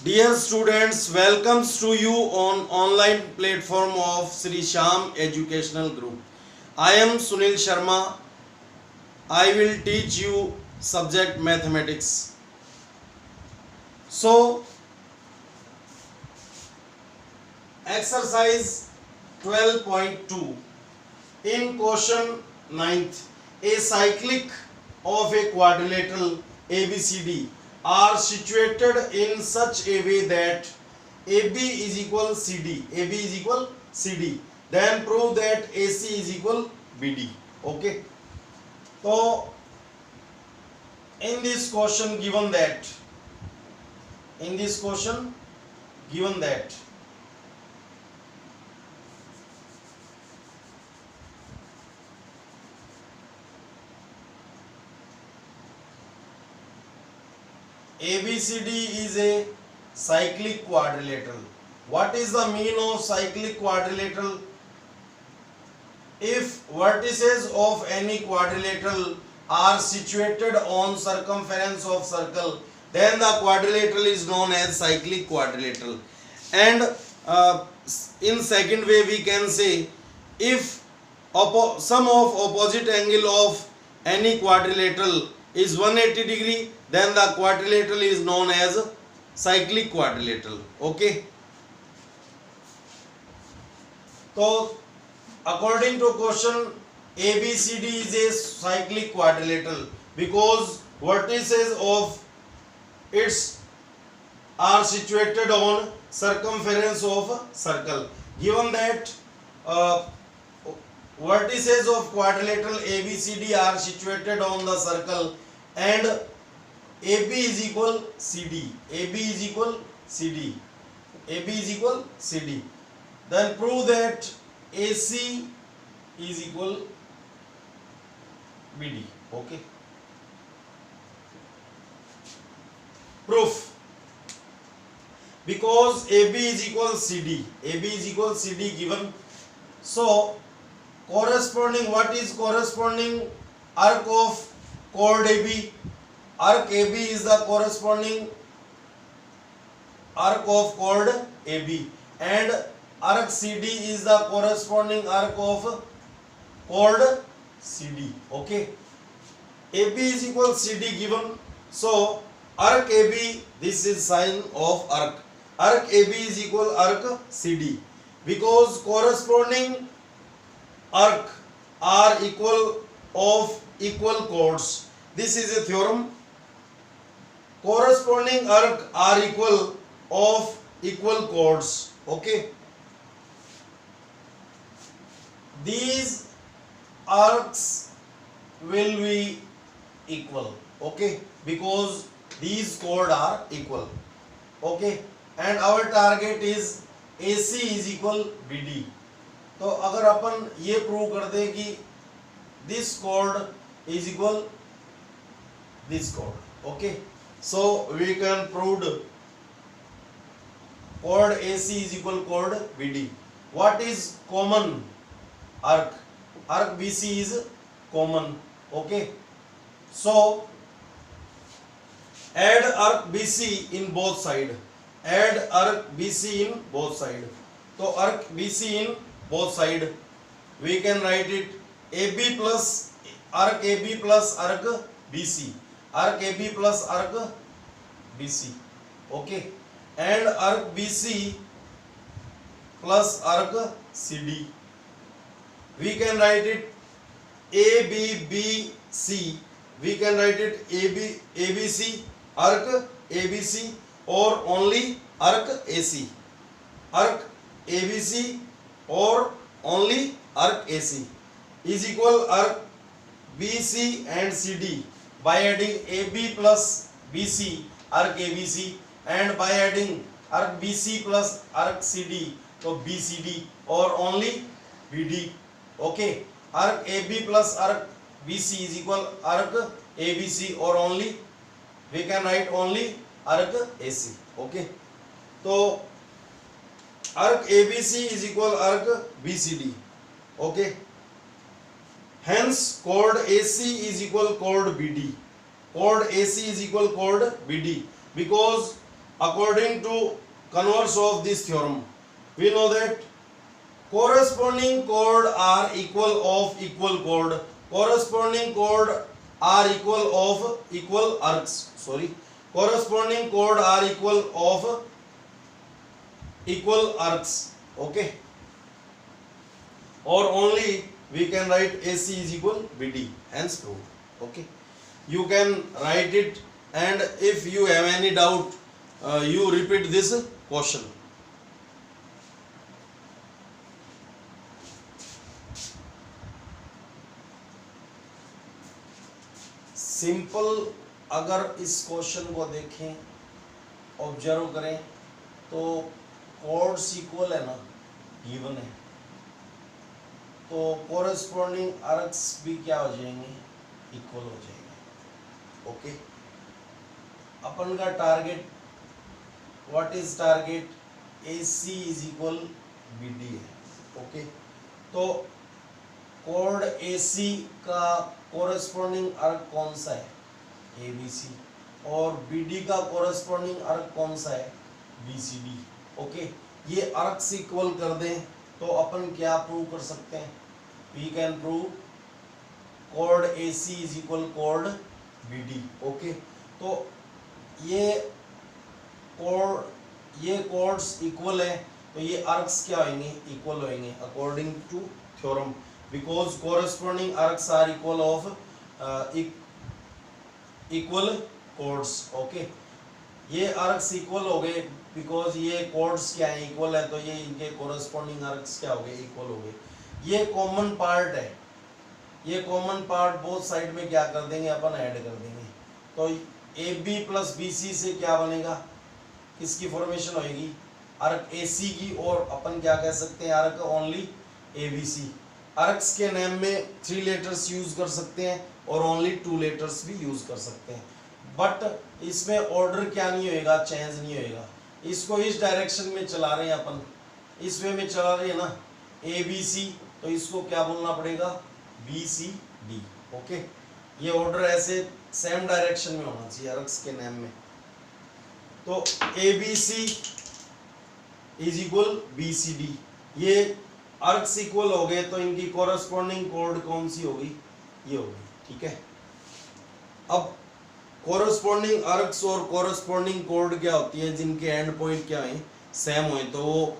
Dear students, welcomes to you on online platform of Sri Sham Educational Group. I am Sunil Sharma. I will teach you subject mathematics. So, exercise 12.2 in question 9th, a cyclic of a quadrilateral ABCD are situated in such a way that AB is equal CD, AB is equal CD, then prove that AC is equal BD. Okay, so in this question given that ABCD is a cyclic quadrilateral. What is the mean of cyclic quadrilateral? If vertices of any quadrilateral are situated on circumference of circle, then the quadrilateral is known as cyclic quadrilateral. And in second way we can say, if sum of opposite angle of any quadrilateral is 180 degree, then the quadrilateral is known as cyclic quadrilateral. Okay, so according to question, ABCD is a cyclic quadrilateral because vertices of its are situated on circumference of circle. Given that vertices of quadrilateral ABCD are situated on the circle and AB is equal CD, AB is equal CD, AB is equal CD, then prove that AC is equal BD. Okay, proof. Because AB is equal CD, AB is equal CD given, so corresponding, what is corresponding arc of chord AB? Arc AB is the corresponding arc of chord AB, and arc CD is the corresponding arc of chord CD. Okay, AB is equal CD given, so arc AB, this is sign of arc. Arc AB is equal arc CD because corresponding arc are equal of equal chords. This is a theorem. Corresponding arc are equal of equal chords. Okay, these arcs will be equal. Okay, because these chords are equal. Okay, and our target is AC is equal BD. तो अगर अपन ये prove कर दे कि this chord is equal this chord, okay, so we can prove chord AC is equal chord BD. What is common arc? Arc BC is common. Okay, so add arc BC in both side. Add arc BC in both side. So arc BC in both side, we can write it AB plus arc AB plus arc BC, arc AB plus arc BC. Okay, and arc BC plus arc CD, we can write it ABBC, we can write it ABC arc ABC or only arc AC, arc ABC or only arc AC is equal arc BC and CD by adding AB plus BC arc ABC and by adding arc BC plus arc CD, so BCD or only BD. Okay, arc AB plus arc BC is equal arc ABC or only, we can write only arc AC. Okay, so arc ABC is equal arc BCD. Okay, hence chord AC is equal chord BD. Chord AC is equal chord BD because according to converse of this theorem, we know that corresponding chord are equal of equal chord, corresponding chord are equal of equal arcs, corresponding chord are equal of equal arcs, okay, or only we can write AC is equal BD, hence proved, okay. You can write it, and if you have any doubt, you repeat this question. Simple अगर इस question को देखें, observe करें, तो chords equal है ना, given है, तो कोरेस्पोंडिंग आर्क्स भी क्या हो जाएंगे, इक्वल हो जाएंगे, ओके। अपन का target, what is target, AC is equal BD है, ओके। तो कॉर्ड AC का कोरेस्पोंडिंग आर्क कौन सा है, ABC, और BD का कोरेस्पोंडिंग आर्क कौन सा है, BCD, ओके। ये आर्क्स इक्वल कर दें तो अपन क्या प्रूव कर सकते हैं, we can prove chord AC is equal chord BD, okay. तो ये कॉर्ड्स इक्वल है, तो ये आर्क्स क्या होंगे, इक्वल होंगे according to theorem, because corresponding arcs are equal of equal chords, okay. ये आर्क्स इक्वल हो गए बिकॉज ये कॉर्ड्स क्या है, इक्वल है, तो ये इनके कोरेस्पोंडिंग आर्क्स क्या हो गए, इक्वल हो गए। ये कॉमन पार्ट है, ये कॉमन पार्ट बोथ साइड में क्या कर देंगे, अपन ऐड कर देंगे, तो AB प्लस BC से क्या बनेगा, किसकी फॉर्मेशन होगी, आर्क AC की, और अपन क्या कह सकते हैं, आर्क ओनली ABC। आर्क्स के नेम में 3 लेटर्स यूज कर सकते हैं और ओनली 2 लेटर्स भी यूज कर सकते हैं, बट इसमें ऑर्डर क्या नहीं होएगा, चेंज नहीं होएगा। इसको इस डायरेक्शन में चला रहे हैं अपन, इस वे में चला रहे हैं ना, ABC, तो इसको क्या बोलना पड़ेगा, BCD, ओके। ये ऑर्डर ऐसे सेम डायरेक्शन में होना चाहिए आर्क्स के नेम में, तो ABC इज इक्वल BCD, ये आर्क्स इक्वल हो गए, तो इनकी कोरेस्पोंडिंग कॉर्ड कौन सी होगी, ये होगी, ठीक है। अब कोरेस्पोंडिंग आर्क्स और कोरेस्पोंडिंग कॉर्ड क्या होती है, जिनके एंड पॉइंट क्या है, सेम हो, तो वो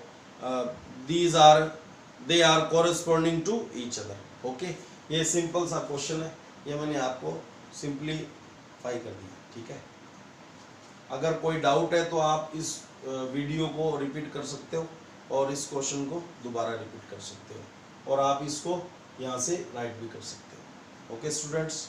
they are corresponding to each other, okay. ये सिंपल सा क्वेश्चन है, ये मैंने आपको सिंपलीफाई कर दिया, ठीक है। अगर कोई डाउट है तो आप इस वीडियो को रिपीट कर सकते हो और इस क्वेश्चन को दोबारा रिपीट कर सकते हो, और आप इसको यहाँ से राइट भी कर सकते हो, ओके स्टूडेंट्स।